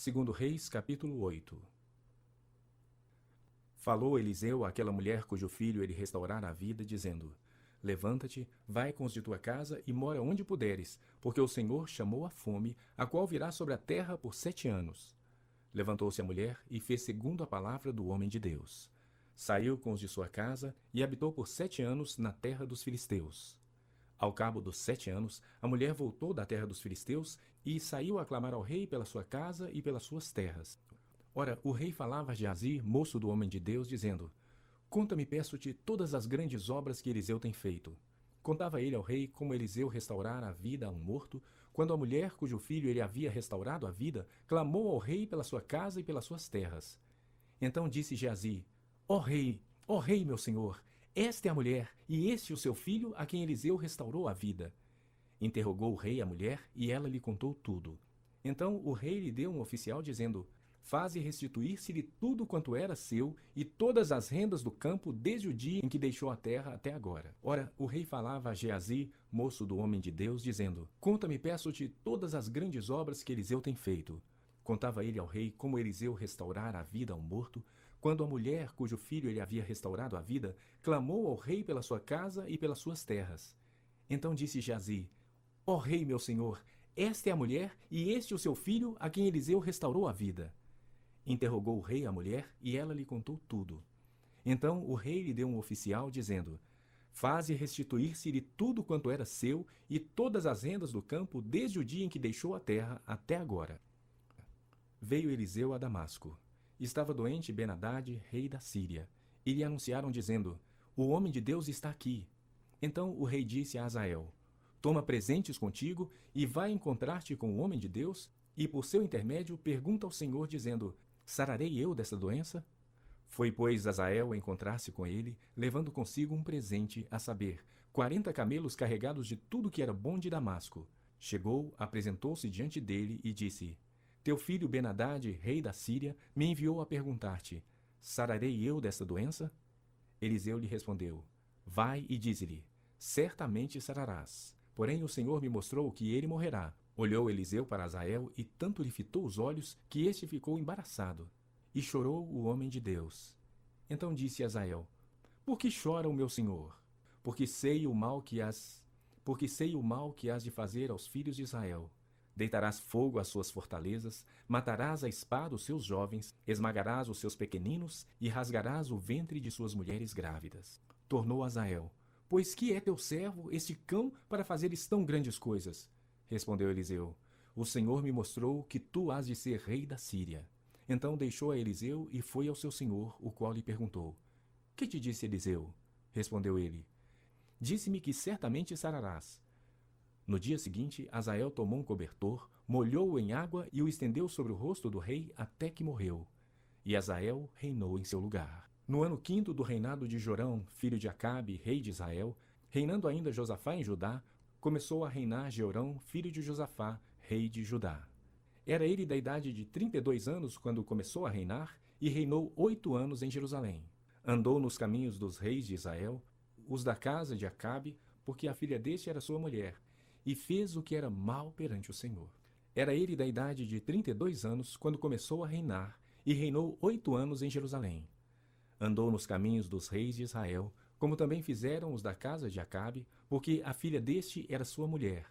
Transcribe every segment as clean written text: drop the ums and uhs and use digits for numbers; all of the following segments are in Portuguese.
Segundo Reis, capítulo 8. Falou Eliseu àquela mulher cujo filho ele restaurara a vida, dizendo: Levanta-te, vai com os de tua casa e mora onde puderes, porque o Senhor chamou a fome, a qual virá sobre a terra por 7 anos. Levantou-se a mulher e fez segundo a palavra do homem de Deus. Saiu com os de sua casa e habitou por 7 anos na terra dos filisteus. Ao cabo dos 7 anos, a mulher voltou da terra dos filisteus e saiu a clamar ao rei pela sua casa e pelas suas terras. Ora, o rei falava a Geazi, moço do homem de Deus, dizendo: Conta-me, peço-te, todas as grandes obras que Eliseu tem feito. Contava ele ao rei como Eliseu restaurara a vida a um morto, quando a mulher cujo filho ele havia restaurado a vida, clamou ao rei pela sua casa e pelas suas terras. Então disse Geazi: Ó rei, meu senhor, esta é a mulher, e este o seu filho, a quem Eliseu restaurou a vida. Interrogou o rei a mulher, e ela lhe contou tudo. Então o rei lhe deu um oficial, dizendo: Faze restituir-se-lhe tudo quanto era seu, e todas as rendas do campo, desde o dia em que deixou a terra até agora. Ora, o rei falava a Geazi, moço do homem de Deus, dizendo: Conta-me, peço-te, todas as grandes obras que Eliseu tem feito. Contava ele ao rei como Eliseu restaurara a vida a um morto, quando a mulher cujo filho ele havia restaurado a vida, clamou ao rei pela sua casa e pelas suas terras. Então disse Geazi: Ó rei, meu senhor, esta é a mulher, e este o seu filho, a quem Eliseu restaurou a vida. Interrogou o rei a mulher, e ela lhe contou tudo. Então o rei lhe deu um oficial, dizendo: Faze restituir-se-lhe tudo quanto era seu, e todas as rendas do campo, desde o dia em que deixou a terra até agora. Veio Eliseu a Damasco. Estava doente Ben-Hadad, rei da Síria, e lhe anunciaram, dizendo: O homem de Deus está aqui. Então o rei disse a Hazael: Toma presentes contigo, e vai encontrar-te com o homem de Deus, e por seu intermédio pergunta ao Senhor, dizendo: Sararei eu dessa doença? Foi, pois, Hazael encontrar-se com ele, levando consigo um presente, a saber, 40 camelos carregados de tudo que era bom de Damasco. Chegou, apresentou-se diante dele e disse: Teu filho Ben-Hadad, rei da Síria, me enviou a perguntar-te: Sararei eu dessa doença? Eliseu lhe respondeu: Vai e dize-lhe: Certamente sararás. Porém o Senhor me mostrou que ele morrerá. Olhou Eliseu para Hazael e tanto lhe fitou os olhos que este ficou embaraçado. E chorou o homem de Deus. Então disse Hazael: Por que chora o meu senhor? Porque sei o mal que has de fazer aos filhos de Israel. Deitarás fogo às suas fortalezas, matarás à espada os seus jovens, esmagarás os seus pequeninos e rasgarás o ventre de suas mulheres grávidas. Tornou Hazael: Pois que é teu servo, este cão, para fazeres tão grandes coisas? Respondeu Eliseu: O Senhor me mostrou que tu has de ser rei da Síria. Então deixou a Eliseu e foi ao seu senhor, o qual lhe perguntou: Que te disse Eliseu? Respondeu ele: Disse-me que certamente sararás. No dia seguinte, Hazael tomou um cobertor, molhou-o em água e o estendeu sobre o rosto do rei até que morreu. E Hazael reinou em seu lugar. No ano 5º do reinado de Jorão, filho de Acabe, rei de Israel, reinando ainda Josafá em Judá, começou a reinar Jeorão, filho de Josafá, rei de Judá. Era ele da idade de 32 anos quando começou a reinar, e reinou 8 anos em Jerusalém. Andou nos caminhos dos reis de Israel, os da casa de Acabe, porque a filha deste era sua mulher, e fez o que era mal perante o Senhor. Era ele da idade de 32 anos quando começou a reinar, e reinou 8 anos em Jerusalém. Andou nos caminhos dos reis de Israel, como também fizeram os da casa de Acabe, porque a filha deste era sua mulher,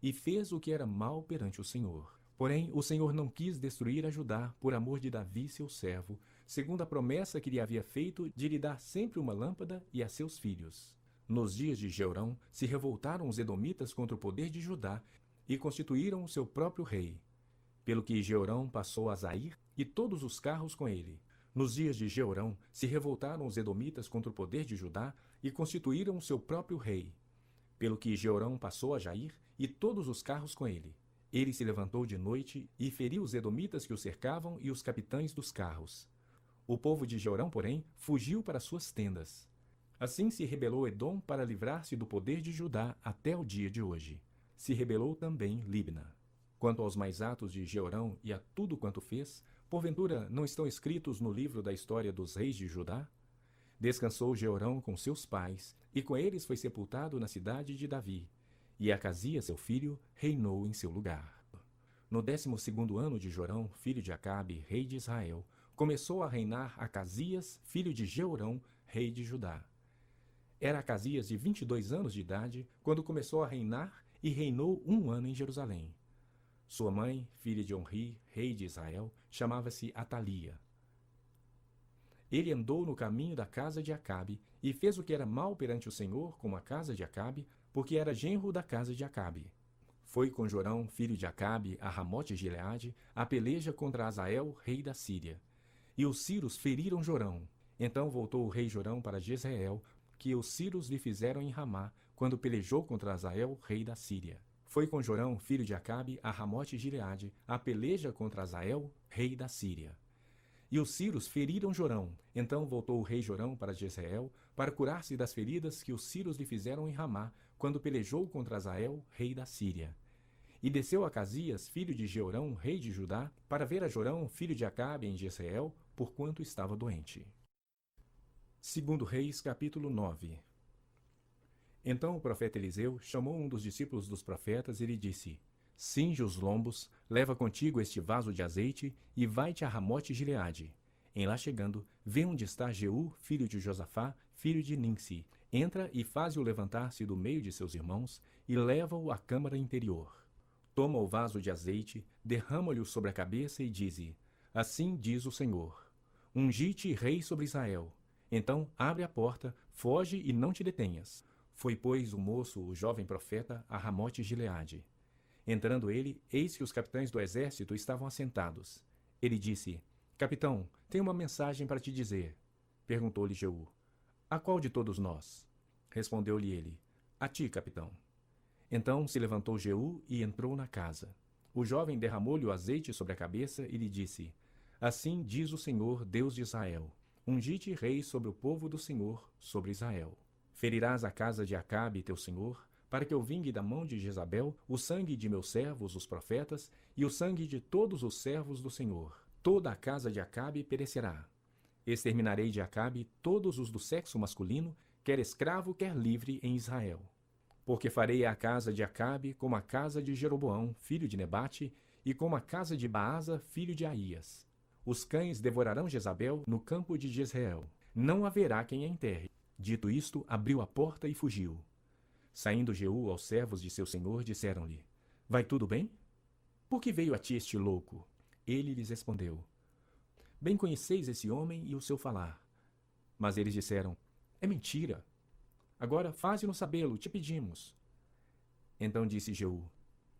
e fez o que era mal perante o Senhor. Porém, o Senhor não quis destruir a Judá por amor de Davi, seu servo, segundo a promessa que lhe havia feito de lhe dar sempre uma lâmpada e a seus filhos. Nos dias de Jeorão, se revoltaram os edomitas contra o poder de Judá e constituíram o seu próprio rei. Pelo que Jeorão passou a Zair e todos os carros com ele. Nos dias de Jeorão, se revoltaram os edomitas contra o poder de Judá e constituíram o seu próprio rei. Pelo que Jeorão passou a Jair e todos os carros com ele. Ele se levantou de noite e feriu os edomitas que o cercavam e os capitães dos carros. O povo de Jeorão, porém, fugiu para suas tendas. Assim se rebelou Edom para livrar-se do poder de Judá até o dia de hoje. Se rebelou também Libna. Quanto aos mais atos de Jeorão e a tudo quanto fez, porventura não estão escritos no livro da história dos reis de Judá? Descansou Jeorão com seus pais, e com eles foi sepultado na cidade de Davi. E Acasias, seu filho, reinou em seu lugar. No 12º ano de Jorão, filho de Acabe, rei de Israel, começou a reinar Acasias, filho de Jeorão, rei de Judá. Era Acasias de 22 anos de idade quando começou a reinar e reinou 1 ano em Jerusalém. Sua mãe, filha de Onri, rei de Israel, chamava-se Atalia. Ele andou no caminho da casa de Acabe e fez o que era mal perante o Senhor com a casa de Acabe, porque era genro da casa de Acabe. Foi com Jorão, filho de Acabe, a Ramote de Gileade, a peleja contra Azael, rei da Síria. E os sírios feriram Jorão. Então voltou o rei Jorão para Jezreel, que os sírios lhe fizeram em Ramá, quando pelejou contra Azael, rei da Síria. Foi com Jorão, filho de Acabe, a Ramote de Gileade, a peleja contra Azael, rei da Síria. E os sírios feriram Jorão. Então voltou o rei Jorão para Jezreel, para curar-se das feridas que os sírios lhe fizeram em Ramá, quando pelejou contra Azael, rei da Síria. E desceu Acasias, filho de Jeorão, rei de Judá, para ver a Jorão, filho de Acabe, em Jezreel, porquanto estava doente. 2 Reis, capítulo 9. Então o profeta Eliseu chamou um dos discípulos dos profetas e lhe disse: Cinge os lombos, leva contigo este vaso de azeite e vai-te a Ramote Gileade. Em lá chegando, vê onde está Jeú, filho de Josafá, filho de Ninsi. Entra e faze-o levantar-se do meio de seus irmãos e leva-o à câmara interior. Toma o vaso de azeite, derrama-lhe-o sobre a cabeça e dize: Assim diz o Senhor: Ungi-te rei sobre Israel. Então abre a porta, foge e não te detenhas. Foi, pois, o moço, o jovem profeta, a Ramote Gileade. Entrando ele, eis que os capitães do exército estavam assentados. Ele disse: Capitão, tenho uma mensagem para te dizer. Perguntou-lhe Jeú: A qual de todos nós? Respondeu-lhe ele: A ti, capitão. Então se levantou Jeú e entrou na casa. O jovem derramou-lhe o azeite sobre a cabeça e lhe disse: Assim diz o Senhor, Deus de Israel: Ungi-te rei sobre o povo do Senhor, sobre Israel. Ferirás a casa de Acabe, teu senhor, para que eu vingue da mão de Jezabel o sangue de meus servos, os profetas, e o sangue de todos os servos do Senhor. Toda a casa de Acabe perecerá. Exterminarei de Acabe todos os do sexo masculino, quer escravo, quer livre, em Israel. Porque farei a casa de Acabe como a casa de Jeroboão, filho de Nebate, e como a casa de Baasa, filho de Aías. Os cães devorarão Jezabel no campo de Jezreel. Não haverá quem a enterre. Dito isto, abriu a porta e fugiu. Saindo Jeú aos servos de seu senhor, disseram-lhe: Vai tudo bem? Por que veio a ti este louco? Ele lhes respondeu: Bem conheceis esse homem e o seu falar. Mas eles disseram: É mentira. Agora faze-nos sabê-lo, te pedimos. Então disse Jeú: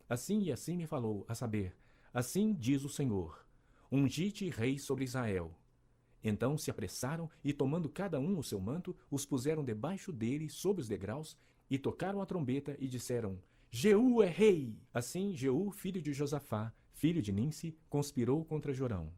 Assim e assim me falou, a saber, assim diz o Senhor: Ungi-te rei sobre Israel. Então se apressaram e, tomando cada um o seu manto, os puseram debaixo dele, sob os degraus, e tocaram a trombeta e disseram: Jeú é rei! Assim Jeú, filho de Josafá, filho de Ninsi, conspirou contra Jorão.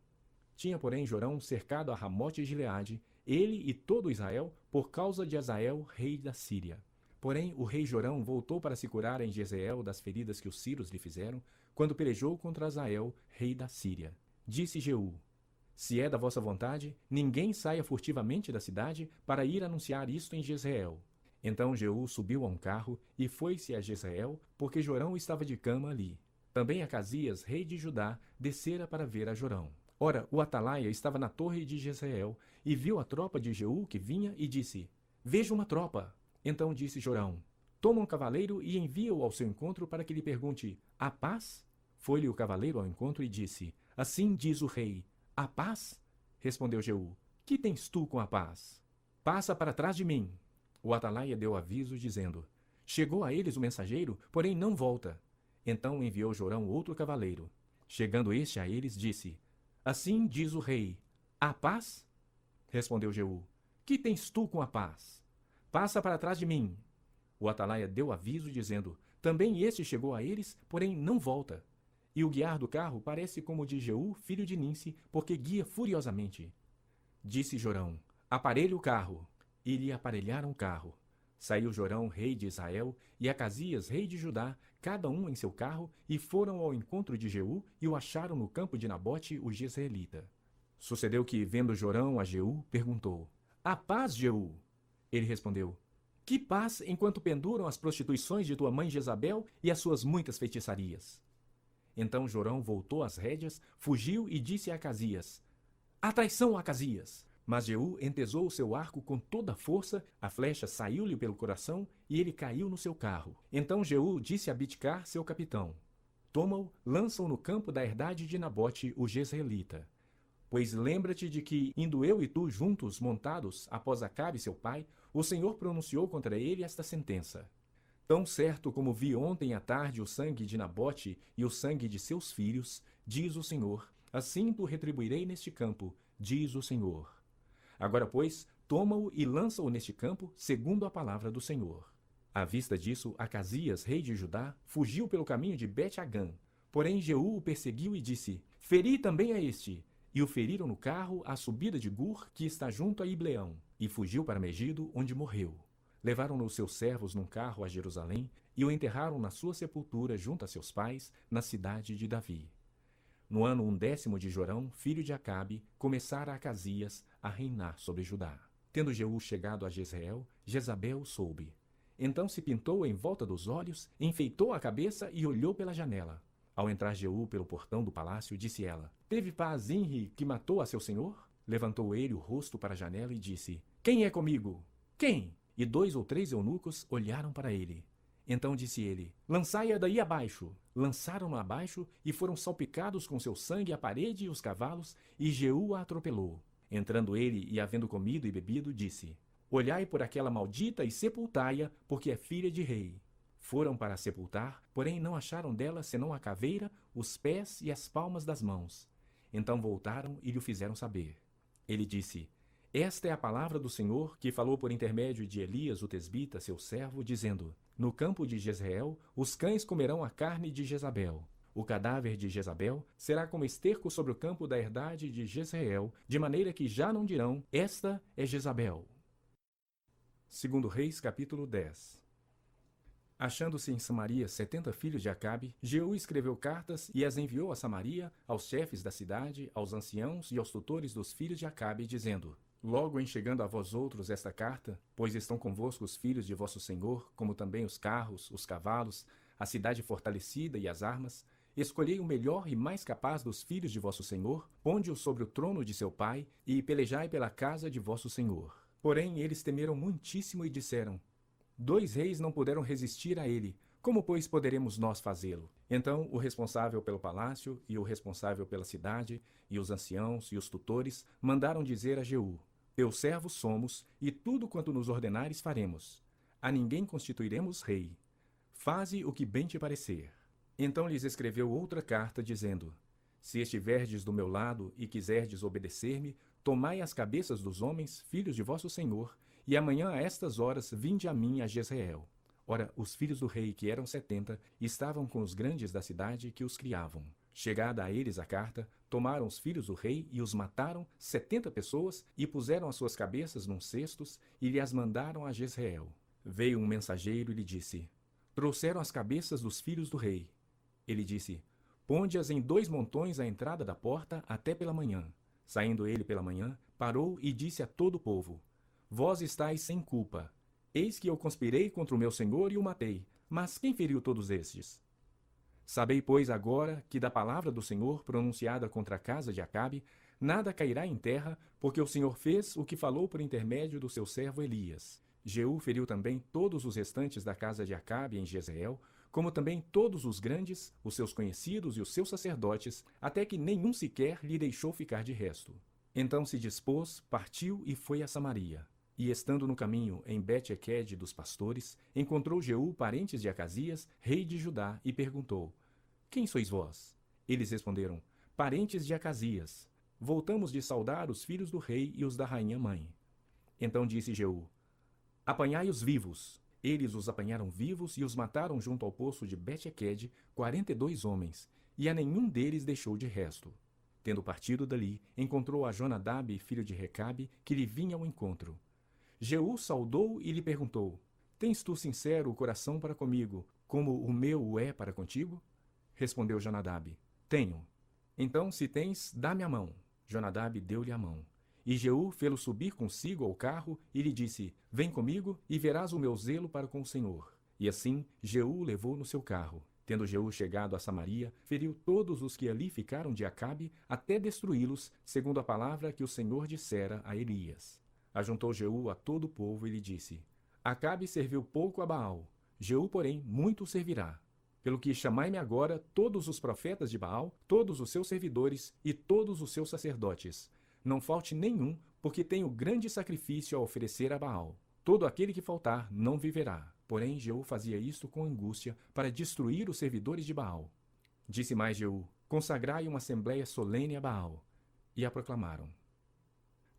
Tinha, porém, Jorão cercado a Ramote de Gileade, ele e todo Israel, por causa de Azael, rei da Síria. Porém, o rei Jorão voltou para se curar em Jezreel das feridas que os sírios lhe fizeram, quando pelejou contra Azael, rei da Síria. Disse Jeú: Se é da vossa vontade, ninguém saia furtivamente da cidade para ir anunciar isto em Jezreel. Então Jeú subiu a um carro e foi-se a Jezreel, porque Jorão estava de cama ali. Também Acasias, rei de Judá, descera para ver a Jorão. Ora, o atalaia estava na torre de Jezreel, e viu a tropa de Jeú que vinha, e disse: Vejo uma tropa. Então disse Jorão: Toma um cavaleiro e envia-o ao seu encontro para que lhe pergunte: Há paz? Foi-lhe o cavaleiro ao encontro e disse: Assim diz o rei: Há paz? Respondeu Jeú: Que tens tu com a paz? Passa para trás de mim. O atalaia deu aviso, dizendo: Chegou a eles o mensageiro, porém não volta. Então enviou Jorão outro cavaleiro. Chegando este a eles, disse: Assim diz o rei: Há paz? Respondeu Jeú: Que tens tu com a paz? Passa para trás de mim. O atalaia deu aviso, dizendo: Também este chegou a eles, porém não volta. E o guiar do carro parece como o de Jeú, filho de Ninsi, porque guia furiosamente. Disse Jorão: Aparelhe o carro. E lhe aparelharam o carro. Saiu Jorão, rei de Israel, e Acasias, rei de Judá, cada um em seu carro, e foram ao encontro de Jeú, e o acharam no campo de Nabote, o jezreelita. Sucedeu que, vendo Jorão a Jeú, perguntou: Há paz, Jeú? Ele respondeu: Que paz, enquanto penduram as prostituições de tua mãe Jezabel e as suas muitas feitiçarias? Então Jorão voltou às rédeas, fugiu e disse a Acasias: "A traição, Acasias!" Mas Jeú entesou o seu arco com toda a força, a flecha saiu-lhe pelo coração e ele caiu no seu carro. Então Jeú disse a Bidcar, seu capitão: "Toma-o, lança-o no campo da herdade de Nabote, o jezreelita. Pois lembra-te de que, indo eu e tu juntos montados após Acabe seu pai, o Senhor pronunciou contra ele esta sentença: Tão certo como vi ontem à tarde o sangue de Nabote e o sangue de seus filhos, diz o Senhor, assim tu retribuirei neste campo, diz o Senhor. Agora, pois, toma-o e lança-o neste campo, segundo a palavra do Senhor." À vista disso, Acasias, rei de Judá, fugiu pelo caminho de Bet-Agã. Porém Jeú o perseguiu e disse: "Feri também a este." E o feriram no carro à subida de Gur, que está junto a Ibleão, e fugiu para Megido, onde morreu. Levaram-no seus servos num carro a Jerusalém e o enterraram na sua sepultura junto a seus pais, na cidade de Davi. No ano 11º de Jorão, filho de Acabe, começara Acasias a reinar sobre Judá. Tendo Jeú chegado a Jezreel, Jezabel soube. Então se pintou em volta dos olhos, enfeitou a cabeça e olhou pela janela. Ao entrar Jeú pelo portão do palácio, disse ela: "Teve paz Zinri, que matou a seu senhor?" Levantou ele o rosto para a janela e disse: "Quem é comigo? Quem?" E 2 ou 3 eunucos olharam para ele. Então disse ele: "Lançai-a daí abaixo." Lançaram-no abaixo e foram salpicados com seu sangue a parede e os cavalos, e Jeú a atropelou. Entrando ele e havendo comido e bebido, disse: "Olhai por aquela maldita e sepultai-a, porque é filha de rei." Foram para a sepultar, porém não acharam dela senão a caveira, os pés e as palmas das mãos. Então voltaram e lhe fizeram saber. Ele disse: "Esta é a palavra do Senhor, que falou por intermédio de Elias o tesbita, seu servo, dizendo: No campo de Jezreel, os cães comerão a carne de Jezabel. O cadáver de Jezabel será como esterco sobre o campo da herdade de Jezreel, de maneira que já não dirão: Esta é Jezabel." 2 Reis, capítulo 10. Achando-se em Samaria 70 filhos de Acabe, Jeú escreveu cartas e as enviou a Samaria, aos chefes da cidade, aos anciãos e aos tutores dos filhos de Acabe, dizendo: Logo em chegando a vós outros esta carta, pois estão convosco os filhos de vosso senhor, como também os carros, os cavalos, a cidade fortalecida e as armas, escolhei o melhor e mais capaz dos filhos de vosso senhor, ponde-o sobre o trono de seu pai, e pelejai pela casa de vosso senhor. Porém eles temeram muitíssimo e disseram: 2 reis não puderam resistir a ele, como, pois, poderemos nós fazê-lo? Então o responsável pelo palácio, e o responsável pela cidade, e os anciãos, e os tutores, mandaram dizer a Jeú: Teus servos somos, e tudo quanto nos ordenares faremos. A ninguém constituiremos rei. Faze o que bem te parecer. Então lhes escreveu outra carta, dizendo: Se estiverdes do meu lado, e quiserdes obedecer-me, tomai as cabeças dos homens, filhos de vosso senhor, e amanhã a estas horas vinde a mim a Jezreel. Ora, os filhos do rei, que eram 70, estavam com os grandes da cidade que os criavam. Chegada a eles a carta, tomaram os filhos do rei e os mataram, 70 pessoas, e puseram as suas cabeças num cestos e lhe as mandaram a Jezreel. Veio um mensageiro e lhe disse: Trouxeram as cabeças dos filhos do rei. Ele disse: Ponde-as em 2 montões à entrada da porta até pela manhã. Saindo ele pela manhã, parou e disse a todo o povo: Vós estáis sem culpa. Eis que eu conspirei contra o meu senhor e o matei. Mas quem feriu todos estes? Sabei, pois, agora que da palavra do Senhor pronunciada contra a casa de Acabe, nada cairá em terra, porque o Senhor fez o que falou por intermédio do seu servo Elias. Jeú feriu também todos os restantes da casa de Acabe em Jezreel, como também todos os grandes, os seus conhecidos e os seus sacerdotes, até que nenhum sequer lhe deixou ficar de resto. Então se dispôs, partiu e foi a Samaria. E estando no caminho em Bet-Equede dos pastores, encontrou Jeú parentes de Acasias, rei de Judá, e perguntou: Quem sois vós? Eles responderam: Parentes de Acasias. Voltamos de saudar os filhos do rei e os da rainha mãe. Então disse Jeú: Apanhai-os vivos. Eles os apanharam vivos e os mataram junto ao poço de Bet-Equede, 42 homens, e a nenhum deles deixou de resto. Tendo partido dali, encontrou a Jonadab, filho de Recabe, que lhe vinha ao encontro. Jeú saudou e lhe perguntou: Tens tu sincero o coração para comigo, como o meu o é para contigo? Respondeu Jonadab: Tenho. Então, se tens, dá-me a mão. Jonadab deu-lhe a mão. E Jeú fê-lo subir consigo ao carro e lhe disse: Vem comigo e verás o meu zelo para com o Senhor. E assim Jeú o levou no seu carro. Tendo Jeú chegado a Samaria, feriu todos os que ali ficaram de Acabe, até destruí-los, segundo a palavra que o Senhor dissera a Elias. Ajuntou Jeú a todo o povo e lhe disse: Acabe serviu pouco a Baal, Jeú, porém, muito servirá. Pelo que chamai-me agora todos os profetas de Baal, todos os seus servidores e todos os seus sacerdotes. Não falte nenhum, porque tenho grande sacrifício a oferecer a Baal. Todo aquele que faltar não viverá. Porém, Jeú fazia isto com angústia, para destruir os servidores de Baal. Disse mais Jeú: Consagrai uma assembléia solene a Baal. E a proclamaram.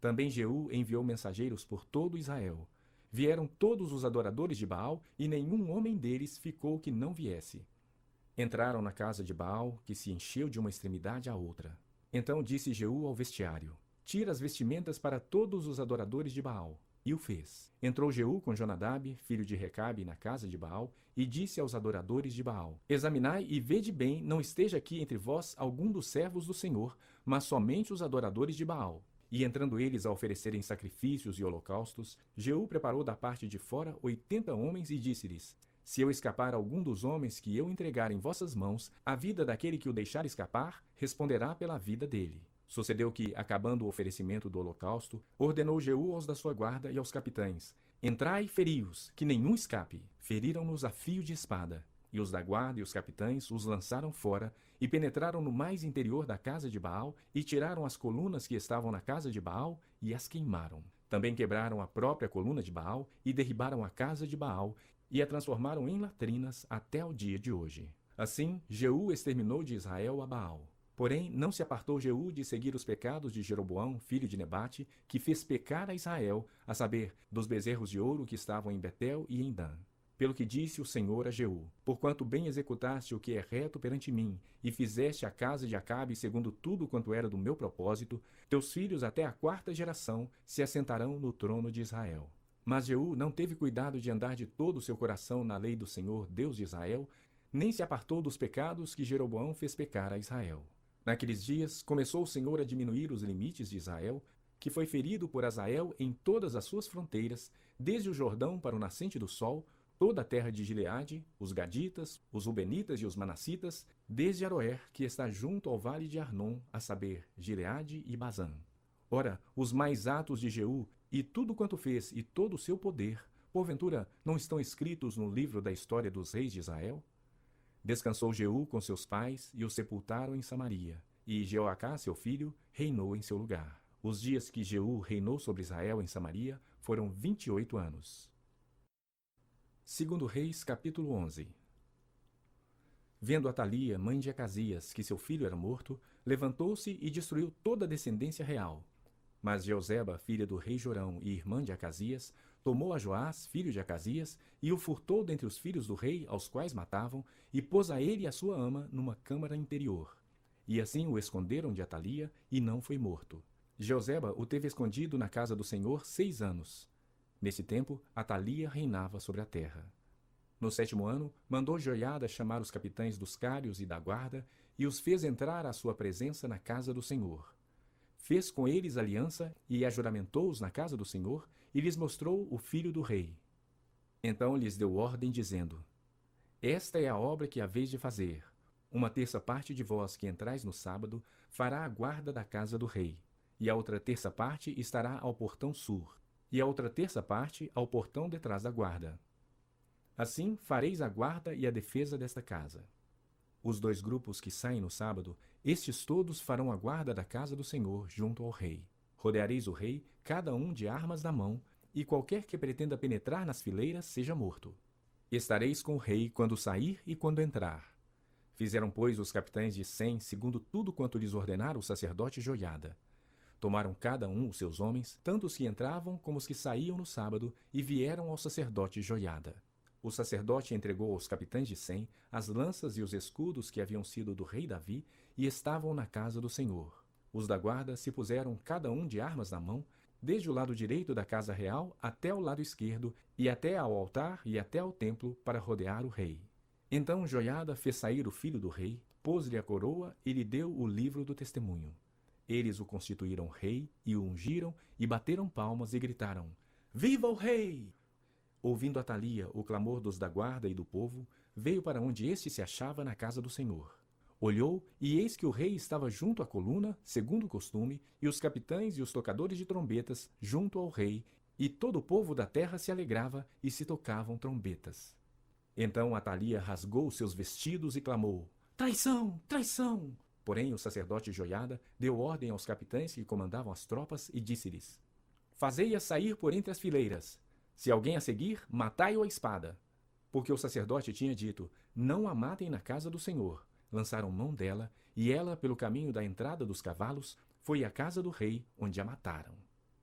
Também Jeú enviou mensageiros por todo Israel. Vieram todos os adoradores de Baal, e nenhum homem deles ficou que não viesse. Entraram na casa de Baal, que se encheu de uma extremidade à outra. Então disse Jeú ao vestiário: Tira as vestimentas para todos os adoradores de Baal. E o fez. Entrou Jeú com Jonadab, filho de Recabe, na casa de Baal, e disse aos adoradores de Baal: Examinai e vede bem, não esteja aqui entre vós algum dos servos do Senhor, mas somente os adoradores de Baal. E entrando eles a oferecerem sacrifícios e holocaustos, Jeú preparou da parte de fora 80 homens e disse-lhes: Se eu escapar algum dos homens que eu entregar em vossas mãos, a vida daquele que o deixar escapar responderá pela vida dele. Sucedeu que, acabando o oferecimento do holocausto, ordenou Jeú aos da sua guarda e aos capitães: Entrai e feri-os, que nenhum escape. Feriram-nos a fio de espada. E os da guarda e os capitães os lançaram fora, e penetraram no mais interior da casa de Baal, e tiraram as colunas que estavam na casa de Baal, e as queimaram. Também quebraram a própria coluna de Baal, e derribaram a casa de Baal, e a transformaram em latrinas até o dia de hoje. Assim, Jeú exterminou de Israel a Baal. Porém, não se apartou Jeú de seguir os pecados de Jeroboão, filho de Nebate, que fez pecar a Israel, a saber, dos bezerros de ouro que estavam em Betel e em Dan. Pelo que disse o Senhor a Jeú: Porquanto bem executaste o que é reto perante mim, e fizeste a casa de Acabe segundo tudo quanto era do meu propósito, teus filhos até a 4ª geração se assentarão no trono de Israel. Mas Jeú não teve cuidado de andar de todo o seu coração na lei do Senhor, Deus de Israel, nem se apartou dos pecados que Jeroboão fez pecar a Israel. Naqueles dias, começou o Senhor a diminuir os limites de Israel, que foi ferido por Hazael em todas as suas fronteiras, desde o Jordão para o nascente do sol, toda a terra de Gileade, os Gaditas, os Rubenitas e os Manassitas, desde Aroer, que está junto ao vale de Arnon, a saber, Gileade e Bazã. Ora, os mais atos de Jeú, e tudo quanto fez, e todo o seu poder, porventura não estão escritos no livro da história dos reis de Israel? Descansou Jeú com seus pais, e o sepultaram em Samaria, e Jeoacá, seu filho, reinou em seu lugar. Os dias que Jeú reinou sobre Israel em Samaria foram 28 anos. 2 Reis, capítulo 11. Vendo Atalia, mãe de Acasias, que seu filho era morto, levantou-se e destruiu toda a descendência real. Mas Jeozeba, filha do rei Jorão e irmã de Acasias, tomou a Joás, filho de Acasias, e o furtou dentre os filhos do rei, aos quais matavam, e pôs a ele e a sua ama numa câmara interior. E assim o esconderam de Atalia, e não foi morto. Jeozeba o teve escondido na casa do Senhor 6 anos. Nesse tempo, Atalia reinava sobre a terra. No 7º ano, mandou Joiada chamar os capitães dos cários e da guarda, e os fez entrar à sua presença na casa do Senhor. Fez com eles aliança e ajuramentou-os na casa do Senhor, e lhes mostrou o filho do rei. Então lhes deu ordem, dizendo: Esta é a obra que haveis de fazer. 1/3 parte de vós que entrais no sábado fará a guarda da casa do rei, e a outra 1/3 parte estará ao portão sul, e a outra 1/3 parte ao portão detrás da guarda. Assim fareis a guarda e a defesa desta casa. Os 2 grupos que saem no sábado, estes todos farão a guarda da casa do Senhor junto ao rei. Rodeareis o rei, cada um de armas na mão, e qualquer que pretenda penetrar nas fileiras seja morto. Estareis com o rei quando sair e quando entrar. Fizeram, pois, os capitães de 100, segundo tudo quanto lhes ordenara o sacerdote Joiada. Tomaram cada um os seus homens, tanto os que entravam como os que saíam no sábado, e vieram ao sacerdote Joiada. O sacerdote entregou aos capitães de 100 as lanças e os escudos que haviam sido do rei Davi, e estavam na casa do Senhor. Os da guarda se puseram cada um de armas na mão, desde o lado direito da casa real até o lado esquerdo, e até ao altar e até ao templo, para rodear o rei. Então Joiada fez sair o filho do rei, pôs-lhe a coroa e lhe deu o livro do testemunho. Eles o constituíram rei e o ungiram, e bateram palmas e gritaram: Viva o rei! Ouvindo Atalia o clamor dos da guarda e do povo, veio para onde este se achava na casa do Senhor. Olhou, e eis que o rei estava junto à coluna, segundo o costume, e os capitães e os tocadores de trombetas junto ao rei, e todo o povo da terra se alegrava e se tocavam trombetas. Então Atalia rasgou seus vestidos e clamou: Traição! Traição! Porém o sacerdote Joiada deu ordem aos capitães que comandavam as tropas e disse-lhes: Fazei-a sair por entre as fileiras. Se alguém a seguir, matai-o à espada. Porque o sacerdote tinha dito: Não a matem na casa do Senhor. Lançaram mão dela, e ela, pelo caminho da entrada dos cavalos, foi à casa do rei, onde a mataram.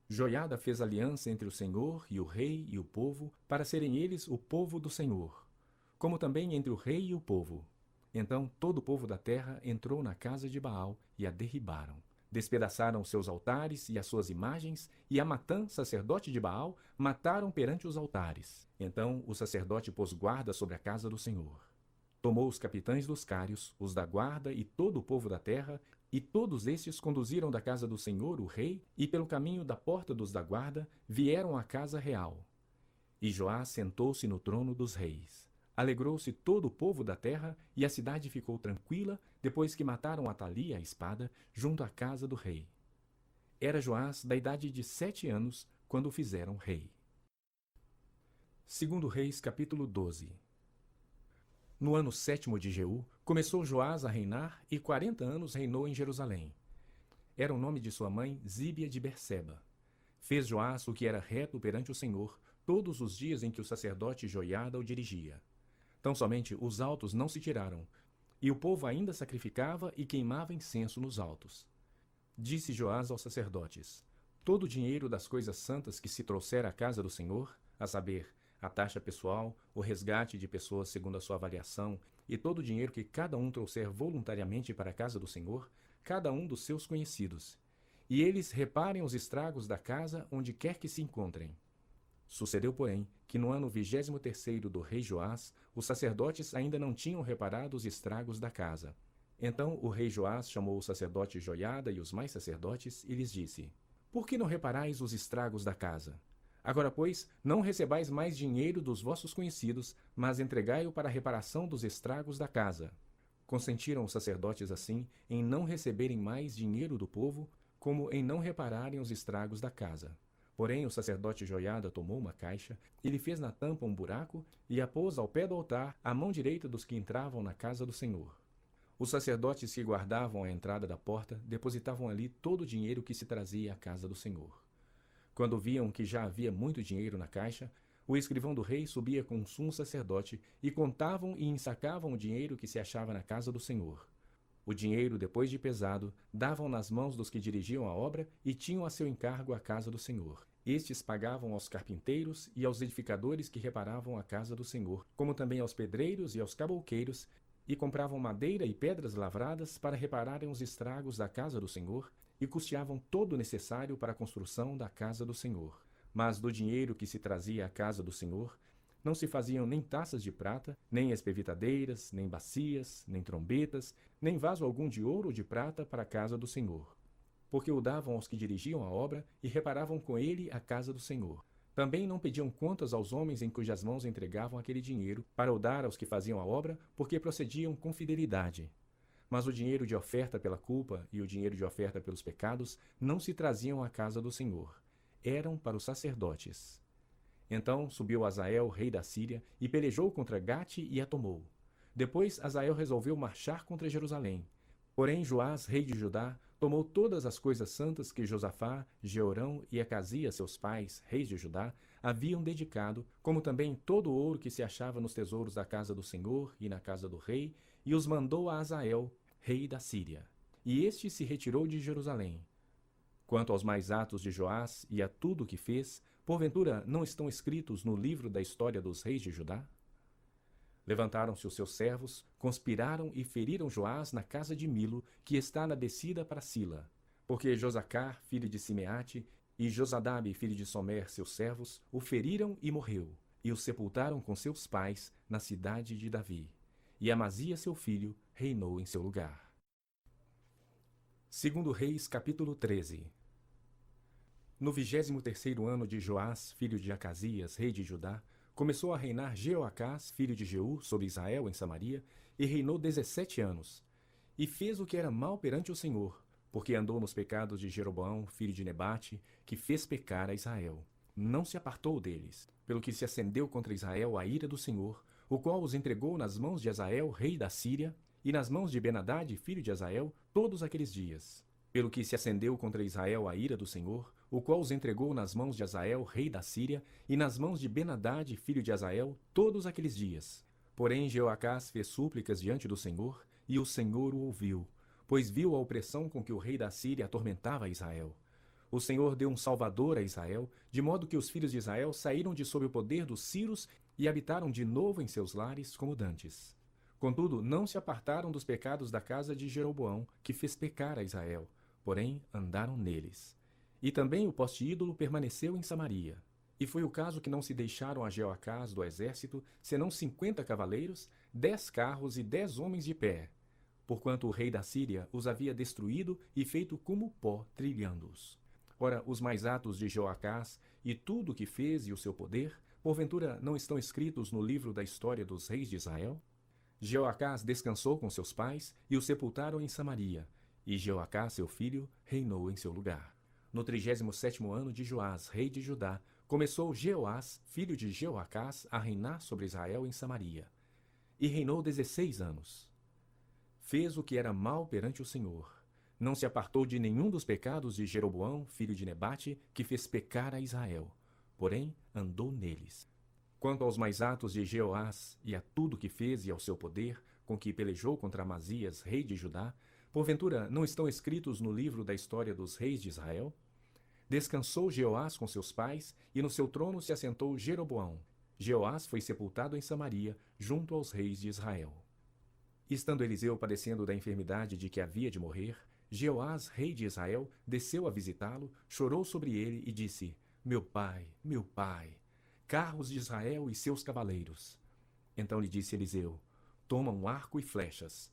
Joiada fez aliança entre o Senhor e o rei e o povo, para serem eles o povo do Senhor, como também entre o rei e o povo. Então todo o povo da terra entrou na casa de Baal e a derribaram. Despedaçaram seus altares e as suas imagens, e a Matã, sacerdote de Baal, mataram perante os altares. Então o sacerdote pôs guarda sobre a casa do Senhor. Tomou os capitães dos cários, os da guarda e todo o povo da terra, e todos estes conduziram da casa do Senhor o rei, e pelo caminho da porta dos da guarda vieram à casa real. E Joás sentou-se no trono dos reis. Alegrou-se todo o povo da terra, e a cidade ficou tranquila, depois que mataram Atalia à espada, junto à casa do rei. Era Joás da idade de 7 anos, quando o fizeram rei. 2 Reis, capítulo 12. No ano 7º de Jeú, começou Joás a reinar, e 40 anos reinou em Jerusalém. Era o nome de sua mãe Zíbia de Berseba. Fez Joás o que era reto perante o Senhor, todos os dias em que o sacerdote Joiada o dirigia. Tão somente os altos não se tiraram, e o povo ainda sacrificava e queimava incenso nos altos. Disse Joás aos sacerdotes: Todo o dinheiro das coisas santas que se trouxer à casa do Senhor, a saber, a taxa pessoal, o resgate de pessoas segundo a sua avaliação, e todo o dinheiro que cada um trouxer voluntariamente para a casa do Senhor, cada um dos seus conhecidos. E eles reparem os estragos da casa onde quer que se encontrem. Sucedeu, porém, que no ano 23º do rei Joás, os sacerdotes ainda não tinham reparado os estragos da casa. Então o rei Joás chamou o sacerdote Joiada e os mais sacerdotes e lhes disse: Por que não reparais os estragos da casa? Agora, pois, não recebais mais dinheiro dos vossos conhecidos, mas entregai-o para a reparação dos estragos da casa. Consentiram os sacerdotes assim em não receberem mais dinheiro do povo, como em não repararem os estragos da casa. Porém o sacerdote Joiada tomou uma caixa, e lhe fez na tampa um buraco, e a pôs ao pé do altar, à mão direita dos que entravam na casa do Senhor. Os sacerdotes que guardavam a entrada da porta depositavam ali todo o dinheiro que se trazia à casa do Senhor. Quando viam que já havia muito dinheiro na caixa, o escrivão do rei subia com um sumo sacerdote, e contavam e ensacavam o dinheiro que se achava na casa do Senhor. O dinheiro, depois de pesado, davam nas mãos dos que dirigiam a obra e tinham a seu encargo a casa do Senhor. Estes pagavam aos carpinteiros e aos edificadores que reparavam a casa do Senhor, como também aos pedreiros e aos cabouqueiros, e compravam madeira e pedras lavradas para repararem os estragos da casa do Senhor, e custeavam todo o necessário para a construção da casa do Senhor. Mas do dinheiro que se trazia à casa do Senhor, não se faziam nem taças de prata, nem espevitadeiras, nem bacias, nem trombetas, nem vaso algum de ouro ou de prata para a casa do Senhor, porque o davam aos que dirigiam a obra e reparavam com ele a casa do Senhor. Também não pediam contas aos homens em cujas mãos entregavam aquele dinheiro para o dar aos que faziam a obra, porque procediam com fidelidade. Mas o dinheiro de oferta pela culpa e o dinheiro de oferta pelos pecados não se traziam à casa do Senhor. Eram para os sacerdotes. Então subiu Azael, rei da Síria, e pelejou contra Gate e a tomou. Depois Azael resolveu marchar contra Jerusalém. Porém Joás, rei de Judá, tomou todas as coisas santas que Josafá, Jeorão e Acasias, seus pais, reis de Judá, haviam dedicado, como também todo o ouro que se achava nos tesouros da casa do Senhor e na casa do rei, e os mandou a Azael, rei da Síria. E este se retirou de Jerusalém. Quanto aos mais atos de Joás e a tudo o que fez, porventura não estão escritos no livro da história dos reis de Judá? Levantaram-se os seus servos, conspiraram e feriram Joás na casa de Milo, que está na descida para Sila. Porque Josacar, filho de Simeate, e Josadabe, filho de Somer, seus servos, o feriram e morreu, e o sepultaram com seus pais na cidade de Davi. E Amazias, seu filho, reinou em seu lugar. 2 Reis, capítulo 13. No 23º ano de Joás, filho de Acasias, rei de Judá, Começou a reinar Jeoacás, filho de Jeú, sobre Israel em Samaria, e reinou 17 anos. E fez o que era mal perante o Senhor, porque andou nos pecados de Jeroboão, filho de Nebate, que fez pecar a Israel. Não se apartou deles, pelo que se acendeu contra Israel a ira do Senhor, o qual os entregou nas mãos de Hazael, rei da Síria, e nas mãos de Ben-Hadad, filho de Hazael, todos aqueles dias. Pelo que se acendeu contra Israel a ira do Senhor, o qual os entregou nas mãos de Hazael, rei da Síria, e nas mãos de Ben-Hadad, filho de Hazael, todos aqueles dias. Porém Jeoacás fez súplicas diante do Senhor, e o Senhor o ouviu, pois viu a opressão com que o rei da Síria atormentava Israel. O Senhor deu um salvador a Israel, de modo que os filhos de Israel saíram de sob o poder dos sírios e habitaram de novo em seus lares como dantes. Contudo, não se apartaram dos pecados da casa de Jeroboão, que fez pecar a Israel, porém andaram neles. E também o poste ídolo permaneceu em Samaria. E foi o caso que não se deixaram a Jeoacás do exército, senão 50 cavaleiros, 10 carros e 10 homens de pé, porquanto o rei da Síria os havia destruído e feito como pó, trilhando-os. Ora, os mais atos de Jeoacás e tudo o que fez e o seu poder, porventura não estão escritos no livro da história dos reis de Israel? Jeoacás descansou com seus pais e o sepultaram em Samaria, e Jeoacás, seu filho, reinou em seu lugar. No 37º ano de Joás, rei de Judá, começou Jeoás, filho de Jeoacás, a reinar sobre Israel em Samaria. E reinou 16 anos. Fez o que era mal perante o Senhor. Não se apartou de nenhum dos pecados de Jeroboão, filho de Nebate, que fez pecar a Israel. Porém, andou neles. Quanto aos mais atos de Jeoás, e a tudo que fez e ao seu poder, com que pelejou contra Amazias, rei de Judá, porventura não estão escritos no livro da história dos reis de Israel? Descansou Jeoás com seus pais, e no seu trono se assentou Jeroboão. Jeoás foi sepultado em Samaria, junto aos reis de Israel. Estando Eliseu padecendo da enfermidade de que havia de morrer, Jeoás, rei de Israel, desceu a visitá-lo, chorou sobre ele e disse: meu pai, carros de Israel e seus cavaleiros. Então lhe disse Eliseu: toma um arco e flechas.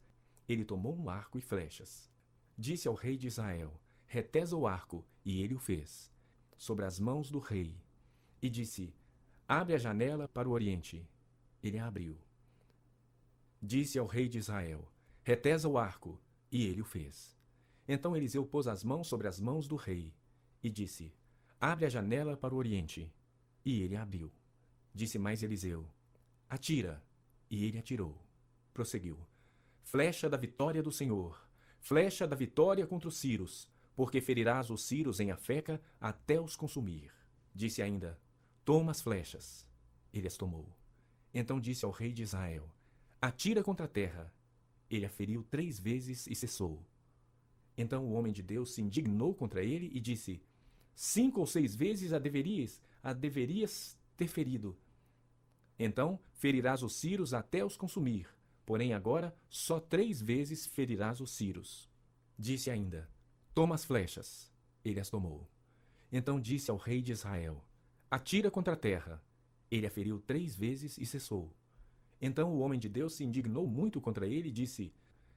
Ele tomou um arco e flechas. Disse ao rei de Israel: retesa o arco, e ele o fez, sobre as mãos do rei. E disse: abre a janela para o oriente. Ele a abriu. Disse ao rei de Israel: retesa o arco, e ele o fez. Então Eliseu pôs as mãos sobre as mãos do rei, e disse: abre a janela para o oriente. E ele a abriu. Disse mais Eliseu: atira. E ele atirou. Prosseguiu: flecha da vitória do Senhor, flecha da vitória contra os sírios, porque ferirás os sírios em Afeca até os consumir. Disse ainda: toma as flechas. Ele as tomou. Então disse ao rei de Israel: atira contra a terra. Ele a feriu 3 vezes e cessou. Então o homem de Deus se indignou contra ele e disse: 5 ou 6 vezes a deverias ter ferido. Então ferirás os sírios até os consumir, porém agora só 3 vezes ferirás os sírios. Disse ainda: toma as flechas. Ele as tomou. Então disse ao rei de Israel: atira contra a terra. Ele a feriu 3 vezes e cessou. Então o homem de Deus se indignou muito contra ele e disse: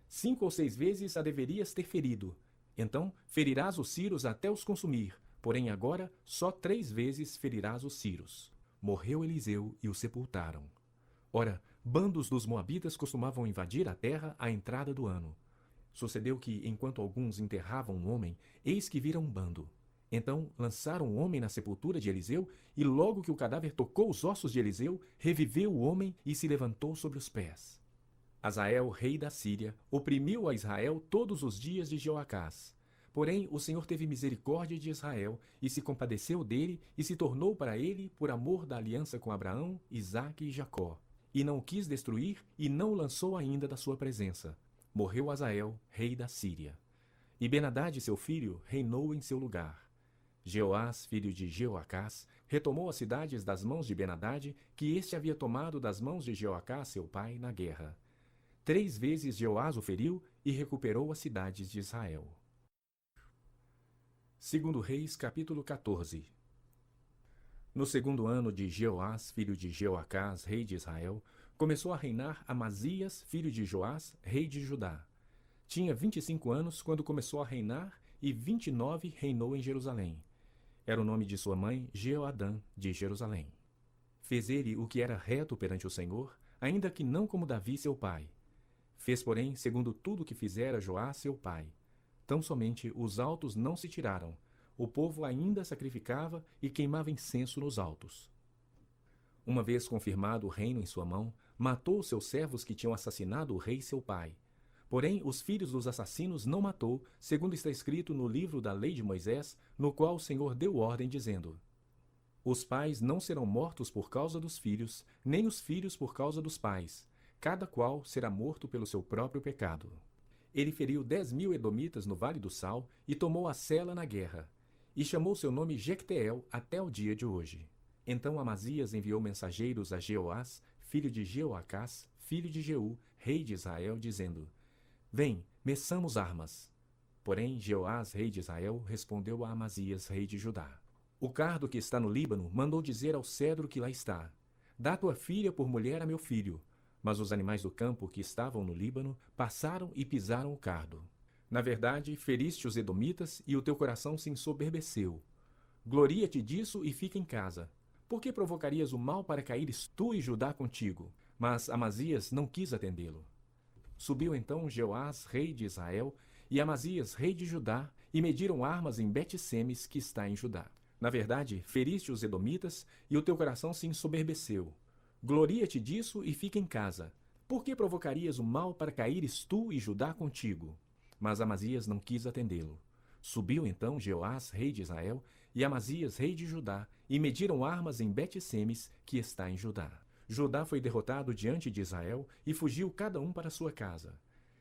5 ou 6 vezes a deverias ter ferido. Então ferirás os sírios até os consumir, porém agora só 3 vezes ferirás os sírios. Morreu Eliseu e o sepultaram. Ora, bandos dos moabitas costumavam invadir a terra à entrada do ano. Sucedeu que, enquanto alguns enterravam um homem, eis que viram um bando. Então lançaram o homem na sepultura de Eliseu, e logo que o cadáver tocou os ossos de Eliseu, reviveu o homem e se levantou sobre os pés. Hazael, rei da Síria, oprimiu a Israel todos os dias de Jeoacás. Porém, o Senhor teve misericórdia de Israel, e se compadeceu dele, e se tornou para ele por amor da aliança com Abraão, Isaque e Jacó. E não o quis destruir, e não o lançou ainda da sua presença. Morreu Hazael, rei da Síria. E Ben-Hadad, seu filho, reinou em seu lugar. Jeoás, filho de Jeoacás, retomou as cidades das mãos de Ben-Hadad, que este havia tomado das mãos de Jeoacás, seu pai, na guerra. 3 vezes Jeoás o feriu e recuperou as cidades de Israel. 2 Reis, capítulo 14. No 2º ano de Jeoás, filho de Jeoacás, rei de Israel, começou a reinar Amazias, filho de Joás, rei de Judá. Tinha 25 anos quando começou a reinar, e 29 reinou em Jerusalém. Era o nome de sua mãe Jeoadã, de Jerusalém. Fez ele o que era reto perante o Senhor, ainda que não como Davi seu pai. Fez, porém, segundo tudo que fizera Joás seu pai. Tão somente os altos não se tiraram. O povo ainda sacrificava e queimava incenso nos altos. Uma vez confirmado o reino em sua mão, matou os seus servos que tinham assassinado o rei seu pai. Porém, os filhos dos assassinos não matou, segundo está escrito no livro da lei de Moisés, no qual o Senhor deu ordem, dizendo: Os pais não serão mortos por causa dos filhos, nem os filhos por causa dos pais. Cada qual será morto pelo seu próprio pecado. Ele feriu 10.000 edomitas no Vale do Sal e tomou a Sela na guerra. E chamou seu nome Jecteel até o dia de hoje. Então Amazias enviou mensageiros a Jeoás, filho de Jeoacás, filho de Jeú, rei de Israel, dizendo: Vem, meçamos armas. Porém, Jeoás, rei de Israel, respondeu a Amazias, rei de Judá: O cardo que está no Líbano mandou dizer ao cedro que lá está: Dá tua filha por mulher a meu filho. Mas os animais do campo que estavam no Líbano passaram e pisaram o cardo. Na verdade, feriste os edomitas e o teu coração se ensoberbeceu. Gloria-te disso e fica em casa. Por que provocarias o mal para caíres tu e Judá contigo? Mas Amazias não quis atendê-lo. Subiu então Jeoás, rei de Israel, e Amazias, rei de Judá, e mediram armas em Bet-Semes, que está em Judá. Na verdade, feriste os edomitas e o teu coração se ensoberbeceu. Gloria-te disso e fica em casa. Por que provocarias o mal para caíres tu e Judá contigo? Mas Amazias não quis atendê-lo. Subiu então Jeoás, rei de Israel, e Amazias, rei de Judá, e mediram armas em Bet-Semes, que está em Judá. Judá foi derrotado diante de Israel, e fugiu cada um para sua casa.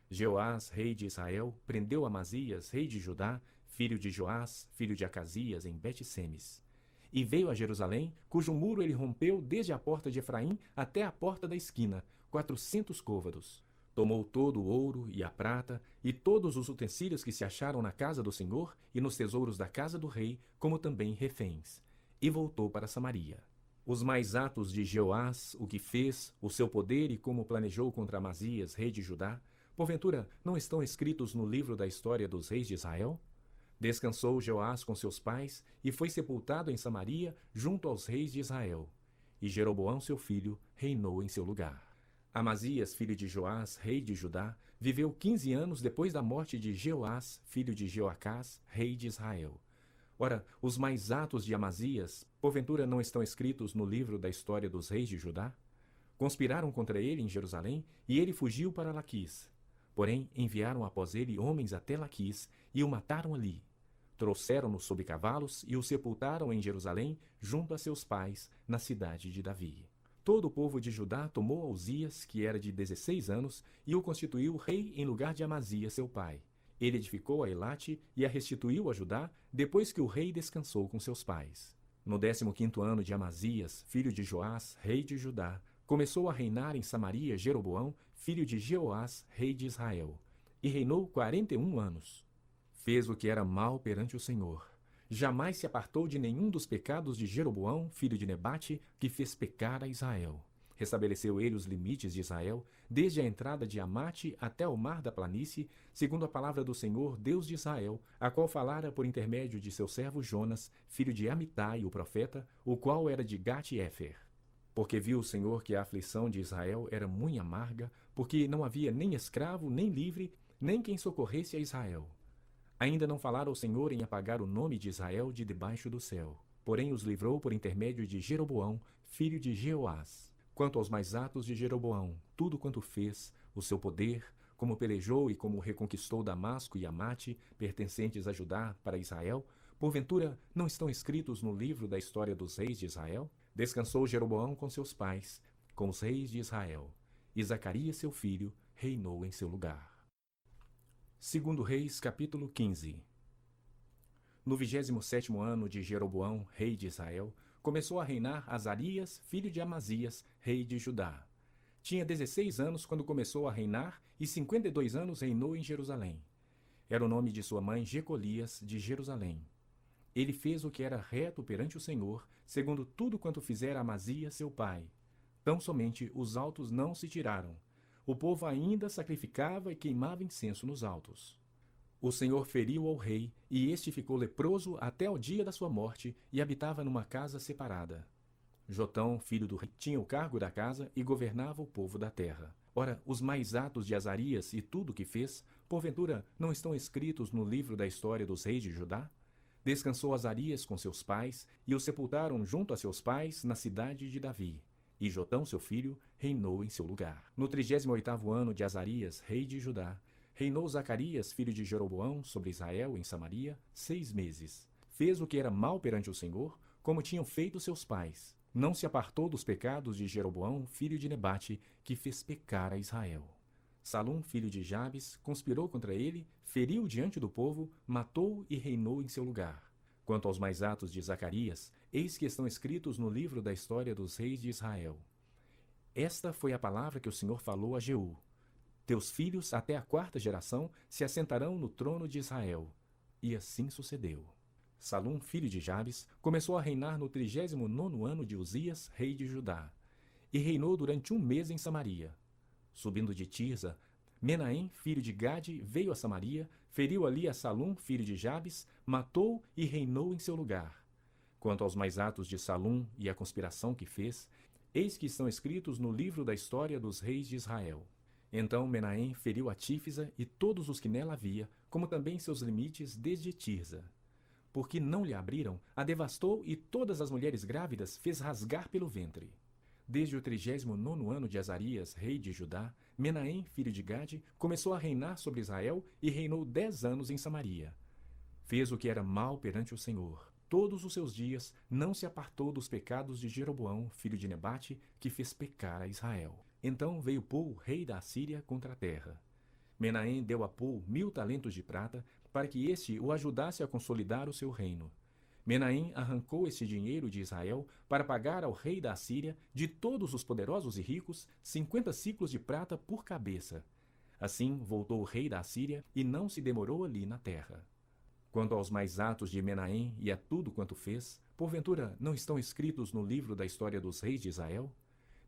Jeoás, rei de Israel, prendeu Amazias, rei de Judá, filho de Joás, filho de Acasias, em Bet-Semes. E veio a Jerusalém, cujo muro ele rompeu desde a porta de Efraim até a porta da esquina, 400 côvados. Tomou todo o ouro e a prata, e todos os utensílios que se acharam na casa do Senhor e nos tesouros da casa do rei, como também reféns. E voltou para Samaria. Os mais atos de Jeoás, o que fez, o seu poder e como planejou contra Amazias, rei de Judá, porventura não estão escritos no livro da história dos reis de Israel? Descansou Jeoás com seus pais e foi sepultado em Samaria junto aos reis de Israel. E Jeroboão, seu filho, reinou em seu lugar. Amazias, filho de Joás, rei de Judá, viveu 15 anos depois da morte de Jeoás, filho de Jeoacás, rei de Israel. Ora, os mais atos de Amazias, porventura não estão escritos no livro da história dos reis de Judá? Conspiraram contra ele em Jerusalém, e ele fugiu para Laquis. Porém, enviaram após ele homens até Laquis, e o mataram ali. Trouxeram-no sob cavalos e o sepultaram em Jerusalém, junto a seus pais, na cidade de Davi. Todo o povo de Judá tomou a Uzias, que era de 16 anos, e o constituiu rei em lugar de Amazias, seu pai. Ele edificou a Elate e a restituiu a Judá, depois que o rei descansou com seus pais. No 15º ano de Amazias, filho de Joás, rei de Judá, começou a reinar em Samaria Jeroboão, filho de Jeoás, rei de Israel, e reinou 41 anos. Fez o que era mal perante o Senhor. Jamais se apartou de nenhum dos pecados de Jeroboão, filho de Nebate, que fez pecar a Israel. Restabeleceu ele os limites de Israel, desde a entrada de Amate até o mar da planície, segundo a palavra do Senhor, Deus de Israel, a qual falara por intermédio de seu servo Jonas, filho de Amitai, o profeta, o qual era de Gat-Éfer. Porque viu o Senhor que a aflição de Israel era muito amarga, porque não havia nem escravo, nem livre, nem quem socorresse a Israel. Ainda não falara o Senhor em apagar o nome de Israel de debaixo do céu. Porém os livrou por intermédio de Jeroboão, filho de Jeoás. Quanto aos mais atos de Jeroboão, tudo quanto fez, o seu poder, como pelejou e como reconquistou Damasco e Amate, pertencentes a Judá, para Israel, porventura não estão escritos no livro da história dos reis de Israel? Descansou Jeroboão com seus pais, com os reis de Israel, e Zacarias seu filho reinou em seu lugar. 2 Reis, capítulo 15. No 27º ano de Jeroboão, rei de Israel, começou a reinar Azarias, filho de Amazias, rei de Judá. Tinha 16 anos quando começou a reinar, e 52 anos reinou em Jerusalém. Era o nome de sua mãe Jecolias, de Jerusalém. Ele fez o que era reto perante o Senhor, segundo tudo quanto fizera Amazias, seu pai. Tão somente os altos não se tiraram. O povo ainda sacrificava e queimava incenso nos altos. O Senhor feriu ao rei, e este ficou leproso até o dia da sua morte, e habitava numa casa separada. Jotão, filho do rei, tinha o cargo da casa e governava o povo da terra. Ora, os mais atos de Azarias e tudo o que fez, porventura, não estão escritos no livro da história dos reis de Judá? Descansou Azarias com seus pais, e o sepultaram junto a seus pais na cidade de Davi. E Jotão, seu filho, reinou em seu lugar. No 38º ano de Azarias, rei de Judá, reinou Zacarias, filho de Jeroboão, sobre Israel em Samaria, 6 meses. Fez o que era mal perante o Senhor, como tinham feito seus pais. Não se apartou dos pecados de Jeroboão, filho de Nebate, que fez pecar a Israel. Salum, filho de Jabes, conspirou contra ele, feriu diante do povo, matou e reinou em seu lugar. Quanto aos mais atos de Zacarias, eis que estão escritos no livro da história dos reis de Israel. Esta foi a palavra que o Senhor falou a Jeú. Teus filhos, até a 4ª geração, se assentarão no trono de Israel. E assim sucedeu. Salum, filho de Jabes, começou a reinar no 39º ano de Uzias, rei de Judá, e reinou durante 1 mês em Samaria. Subindo de Tirza, Menahem, filho de Gade, veio a Samaria, feriu ali a Salum, filho de Jabes, matou e reinou em seu lugar. Quanto aos mais atos de Salum e a conspiração que fez, eis que estão escritos no livro da história dos reis de Israel. Então Menahem feriu a Tífisa e todos os que nela havia, como também seus limites desde Tirza. Porque não lhe abriram, a devastou e todas as mulheres grávidas fez rasgar pelo ventre. Desde o 39º ano de Azarias, rei de Judá, Menahem, filho de Gade, começou a reinar sobre Israel e reinou 10 anos em Samaria. Fez o que era mal perante o Senhor. Todos os seus dias não se apartou dos pecados de Jeroboão, filho de Nebate, que fez pecar a Israel. Então veio Pul, rei da Assíria, contra a terra. Menahem deu a Pul 1000 talentos de prata, para que este o ajudasse a consolidar o seu reino. Menahem arrancou esse dinheiro de Israel para pagar ao rei da Assíria, de todos os poderosos e ricos, 50 siclos de prata por cabeça. Assim voltou o rei da Assíria e não se demorou ali na terra. Quanto aos mais atos de Menahem e a tudo quanto fez, porventura não estão escritos no livro da história dos reis de Israel?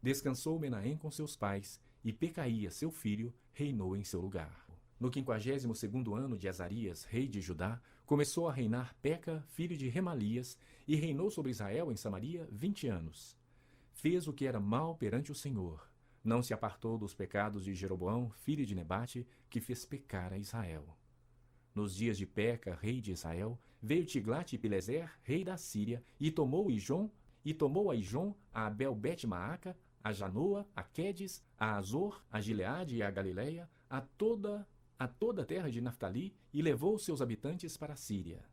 Descansou Menahem com seus pais, e Pecaía, seu filho, reinou em seu lugar. No 52º ano de Azarias, rei de Judá, começou a reinar Peca, filho de Remalias, e reinou sobre Israel em Samaria 20 anos. Fez o que era mal perante o Senhor. Não se apartou dos pecados de Jeroboão, filho de Nebate, que fez pecar a Israel. Nos dias de Peca, rei de Israel, veio Tiglat-Pileser, rei da Síria, e tomou a Ijon, a Abel-Bet-Maaca, a Janoa, a Quedes, a Azor, a Gileade e a Galileia, a toda a terra de Naftali, e levou seus habitantes para a Síria.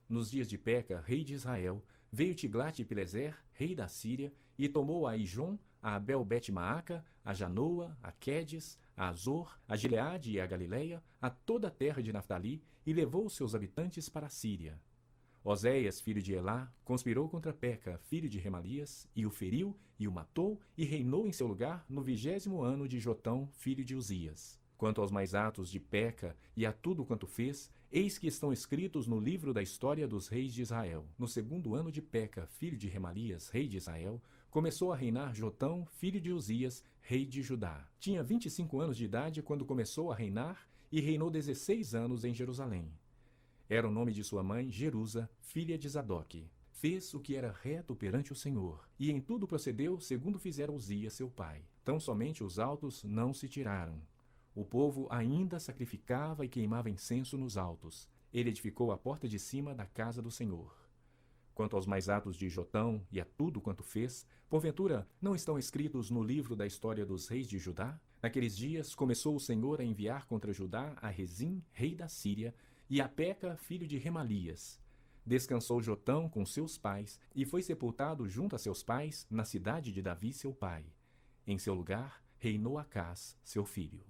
Nos dias de Peca, rei de Israel, veio Tiglat-Pileser, rei da Síria, e tomou a Ijon, a Abel-Bet-Maaca, a Janoa, a Quedes, a Azor, a Gileade e a Galileia, a toda a terra de Naftali, e levou seus habitantes para a Síria. Oséias, filho de Elá, conspirou contra Peca, filho de Remalias, e o feriu, e o matou, e reinou em seu lugar no 20º ano de Jotão, filho de Uzias. Quanto aos mais atos de Peca e a tudo quanto fez, eis que estão escritos no livro da história dos reis de Israel. No 2º ano de Peca, filho de Remalias, rei de Israel, começou a reinar Jotão, filho de Uzias, rei de Judá. Tinha 25 anos de idade quando começou a reinar, e reinou 16 anos em Jerusalém. Era o nome de sua mãe, Jerusa, filha de Zadoque. Fez o que era reto perante o Senhor, e em tudo procedeu segundo fizera Uzias seu pai. Tão somente os altos não se tiraram. O povo ainda sacrificava e queimava incenso nos altos. Ele edificou a porta de cima da casa do Senhor. Quanto aos mais atos de Jotão e a tudo quanto fez, porventura não estão escritos no livro da história dos reis de Judá? Naqueles dias começou o Senhor a enviar contra Judá a Rezim, rei da Síria, e a Peca, filho de Remalias. Descansou Jotão com seus pais e foi sepultado junto a seus pais na cidade de Davi seu pai. Em seu lugar reinou Acás, seu filho.